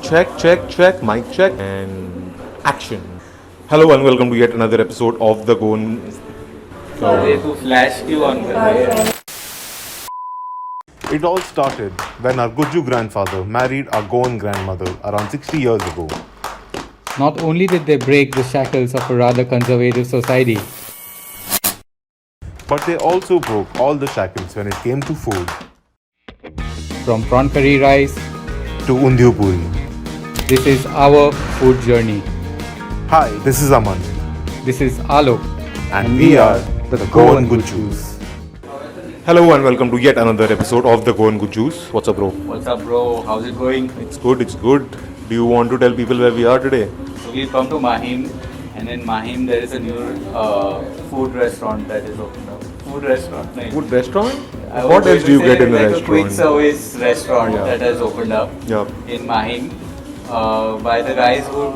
check, mic check, and action. Hello and welcome to yet another episode of the Goan. It all started when our Gujju grandfather married our Goan grandmother around 60 years ago. Not only did they break the shackles of a rather conservative society, But they also broke all the shackles when it came to food. from prawn curry rice, To undiyo puri. this is our food journey. Hi, this is Aman. This is Alok. And we are the Goan Gujjus. Hello and welcome to yet another episode of the Goan Gujjus. What's up, bro? What's up, bro? How's it going? It's good. Do you want to tell people where we are today? So we've come to Mahim, and in Mahim there is a new food restaurant that is opened up. Food restaurant, nice. Food restaurant? I What was else do you going to get say in the like restaurant? a quick service restaurant Yeah. that has opened up Yeah. in Mahim by the guys who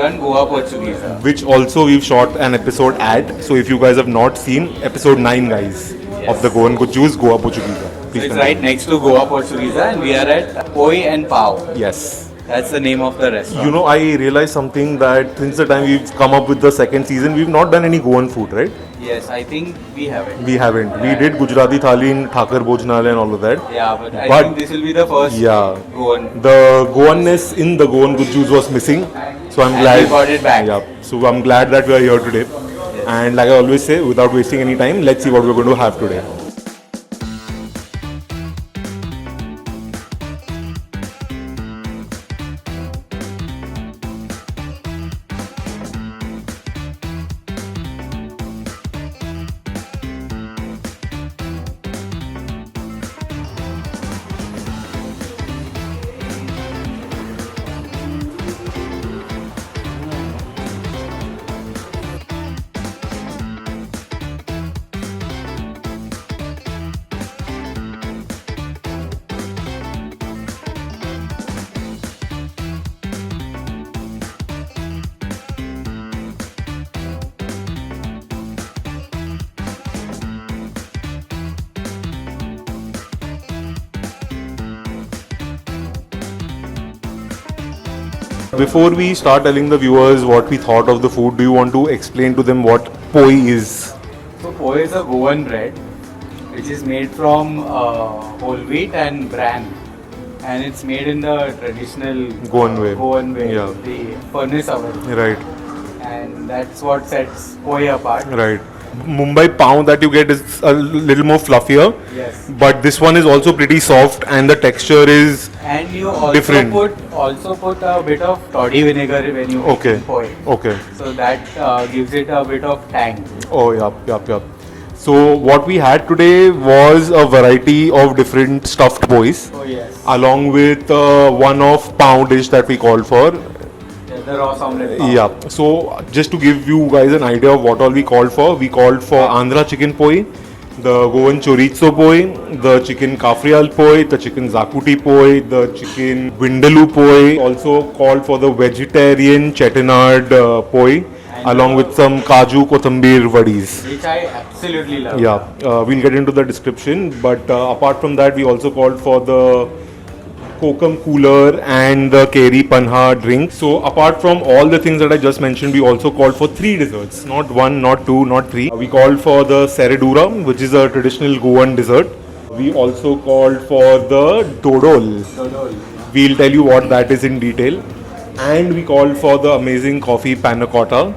run Goa Portuguesa. Which also we've shot an episode at. So if you guys have not seen episode 9, guys, of the Goan Gujjus, Goa Portuguesa. So Please it's continue. right next to Goa Portuguesa, and we are at Poie Pao. Yes. That's the name of the restaurant. You know, I realized something that since the time we've come up with the second season, we've not done any Goan food, right? Yes, I think we haven't. We haven't. We did Gujarati Thali in Thakar Bhojnalaya and all of that. Yeah, but I But- think this will be the first Yeah. Goan. The Goanness in the Goan Gujjus was missing. So I'm And glad. we got it back. Yeah. So I'm glad that we are here today. And like I always say, without wasting any time, let's see what we're going to have today. Before we start telling the viewers what we thought of the food, do you want to explain to them what poi is? So Poie is a Goan bread which is made from whole wheat and bran, and it's made in the traditional Goan way. Yeah. the furnace oven, Right, and that's what sets Poie apart. right. Mumbai Pao that you get is a little more fluffier, Yes, but this one is also pretty soft and the texture is and you also Different. put a bit of toddy vinegar when you okay. make Poie, Okay. so that gives it a bit of tang. Oh, yup. So what we had today was a variety of different stuffed pois, Oh yes, along with one of pao dish that we called for. the Ros Omelette Pao. Yeah. So just to give you guys an idea of what all we called for Andhra chicken poi, the Goan Chorizo poi, the chicken Cafreal poi, the chicken Xacuti poi, the chicken Vindaloo poi. Also called for the vegetarian Chettinad poi, along with some Kaju Kothimbir Vadis. Which I absolutely love. Yeah, we'll get into the description. But apart from that, we also called for the Kokum cooler and the Keri Panha drink. So apart from all the things that I just mentioned, we also called for 3 desserts. Not 1, not 2, not 3. We called for the Serradura, which is a traditional Goan dessert. We also called for the Dodol. Dodol. We'll tell you what that is in detail. And we called for the amazing Coffee Panacotta.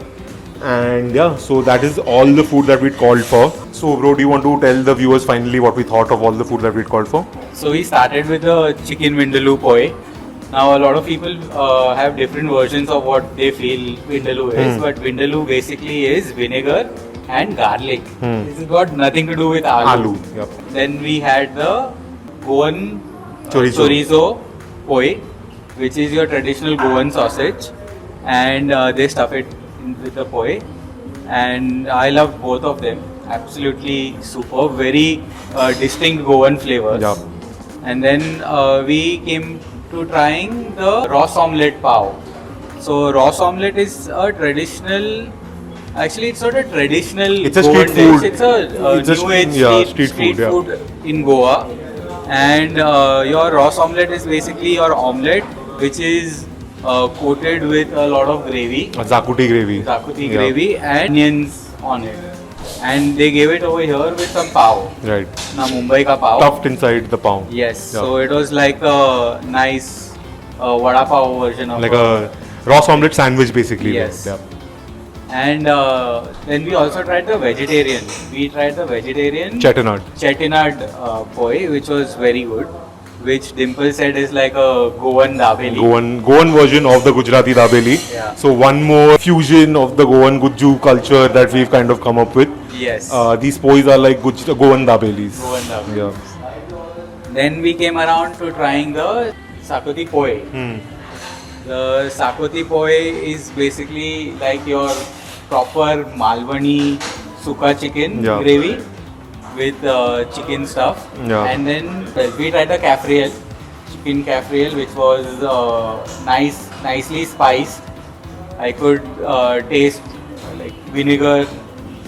And yeah, so that is all the food that we'd called for. So bro, do you want to tell the viewers finally what we thought of all the food that we'd called for? So we started with the chicken Vindaloo Poie. Now a lot of people have different versions of what they feel Vindaloo is, but Vindaloo basically is vinegar and garlic. This has got nothing to do with aloo. Yep. Then we had the Goan Chorizo. Poie, which is your traditional Goan sausage, and they stuff it with the poi, and I love both of them. Absolutely superb, very distinct Goan flavors. Yep. And then we came to trying the Ros Omelette Pao. So Ros Omelette is a traditional. Actually, it's not a traditional. It's a Goan street food. dish. It's a new age street food in Goa. And your Ros Omelette is basically your omelette which is coated with a lot of gravy, A Xacuti gravy. Xacuti Yeah. gravy and onions on it. And they gave it over here with some pao. Right. Na Mumbai ka pao. Stuffed inside the pao. Yes. Yeah. So it was like a nice vada pao version of Like a Ros Omelette sandwich basically. Yes. Yeah. And then we also tried the vegetarian. We tried the vegetarian Chettinad. Chettinad Poie, which was very good. Which Dimple said is like a Goan dabeli. Goan version of the Gujarati dabeli. Yeah. So one more fusion of the Goan Gujju culture that we've kind of come up with. Yes. These pois are like Goan dabelis. Goan dabeli. Yeah. Then we came around to trying the Xacuti Poie. The Xacuti Poie is basically like your proper Malwani Suka chicken Yeah. gravy with chicken stuff. Yeah. And then we tried the Cafreal, chicken Cafreal, which was nicely spiced. I could taste like vinegar,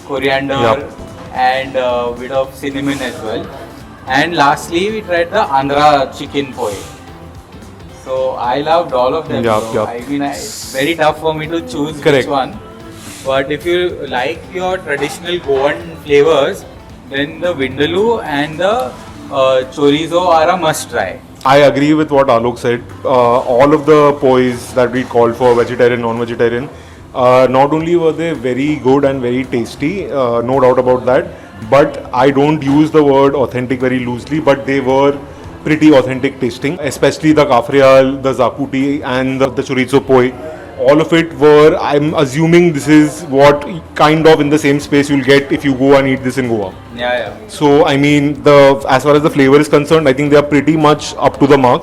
coriander, Yep. and a bit of cinnamon as well. And lastly, we tried the Andhra chicken Poie. So I loved all of them. Yup, so yup. I mean, it's very tough for me to choose Correct. which one. But if you like your traditional Goan flavors, then the Vindaloo and the Chorizo are a must try. I agree with what Alok said. All of the pois that we called for, vegetarian, non-vegetarian, not only were they very good and very tasty, no doubt about that, but I don't use the word authentic very loosely, but they were pretty authentic tasting, especially the Cafreal, the Xacuti and the Chorizo poi. All of it were, I'm assuming this is what kind of in the same space you'll get if you go and eat this in Goa. Yeah. So I mean, as far as the flavor is concerned, I think they are pretty much up to the mark.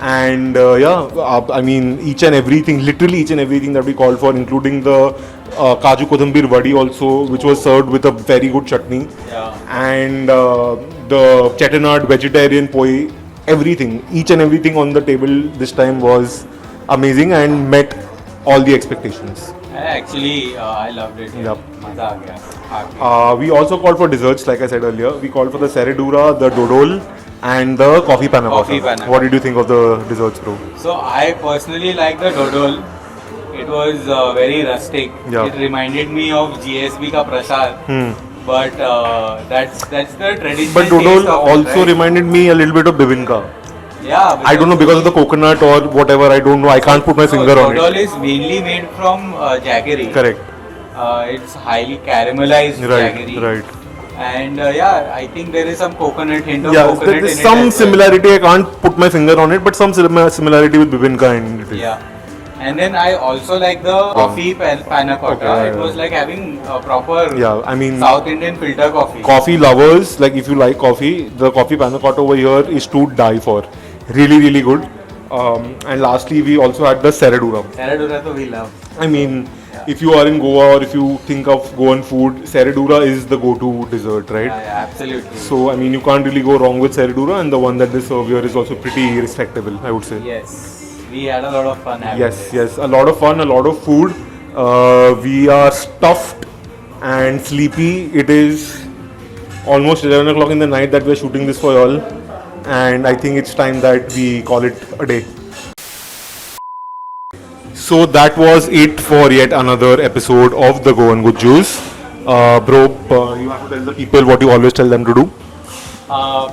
And I mean, each and everything, literally each and everything that we called for, including the Kaju Kothimbir Vadi also, which was served with a very good chutney. Yeah. And the Chettinad vegetarian poi, everything, each and everything on the table this time was amazing and met all the expectations. Actually, I loved it. Yep. Maza aa gaya. We also called for desserts, like I said earlier. We called for the Serradura, the Dodol, and the Coffee Panacotta. Coffee Panacotta. What did you think of the desserts, bro? So I personally like the Dodol. It was very rustic. Yeah. It reminded me of GSB ka prasad. But that's the traditional. But Dodol taste of it, also right? reminded me a little bit of bibinka. Yeah. I don't know, because of the coconut or whatever, I don't know. I can't put my finger on Dodol it. is mainly made from jaggery. Correct. It's highly caramelized jaggery. Right. And I think there is some coconut hint of Yeah, coconut there is in it some as well. similarity. I can't put my finger on it, but some similarity with bibinka in it. Yeah. And then I also like the coffee panacotta. Okay, It was like having a proper Yeah, I mean, South Indian filter coffee. coffee lovers, like if you like coffee, the coffee panacotta over here is to die for. Really, really good. And lastly, we also had the Serradura. Serradura to we love. I mean, if you are in Goa or if you think of Goan food, Serradura is the go-to dessert, right? Yeah, absolutely. So, I mean, you can't really go wrong with Serradura, and the one that they serve here is also pretty respectable, I would say. Yes, we had a lot of fun having Yes, a lot of fun, a lot of food. We are stuffed and sleepy. It is almost 11 o'clock in the night that we're shooting this for y'all, and I think it's time that we call it a day. So that was it for yet another episode of the Goan Gujjus. Bro, you have to tell the people what you always tell them to do.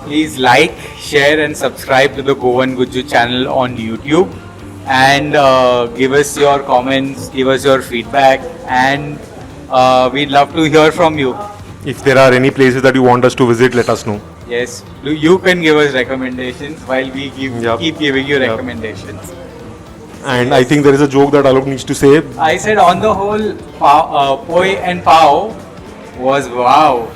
Please like, share and subscribe to the Goan Gujjus channel on YouTube. And give us your comments, give us your feedback, and we'd love to hear from you. If there are any places that you want us to visit, let us know. Yes, you can give us recommendations while we keep giving you recommendations. And I think there is a joke that Alok needs to say. I said on the whole, Poi and Pao was wow.